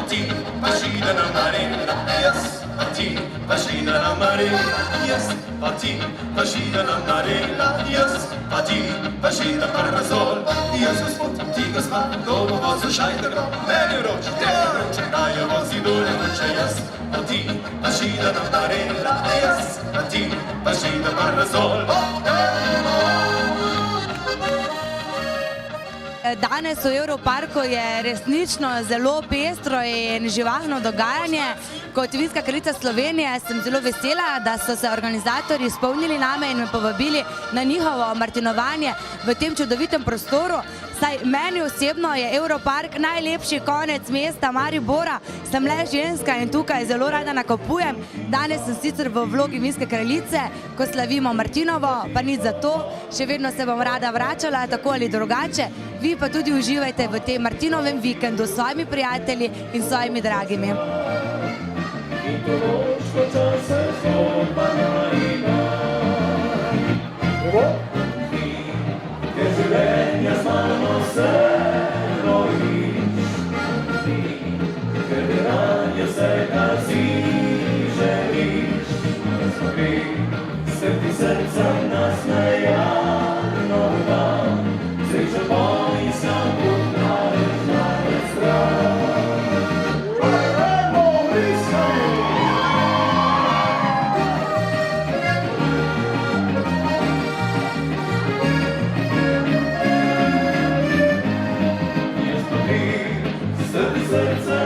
ti pašida na marina, jaz pa ti pašida na marina, jaz pa ti pašida na marina, jaz pa ti pašida parazol, jaz gospod, ti gospa, dobo vozu šajda gro, meni vroče, tebi vroče, daje vozi dole vroče, jaz pa ti pašida na marina, jaz pa ti pašida parazol. Danes v Evroparku je resnično zelo pestro in živahno dogajanje. Kot Vinska kraljica Slovenije sem zelo vesela, da so se organizatorji spomnili name in me povabili na njihovo martinovanje v tem čudovitem prostoru. Saj meni osebno je Evropark najlepši konec mesta Maribora. Sem le ženska in tukaj zelo rada nakupujem. Danes sem sicer v vlogi Vinske kraljice, ko slavimo Martinovo, pa nič za to. Še vedno se bom rada vračala, tako ali drugače. Vi pa tudi uživajte v tem Martinovem vikendu s svojimi prijatelji in svojimi dragimi. Srce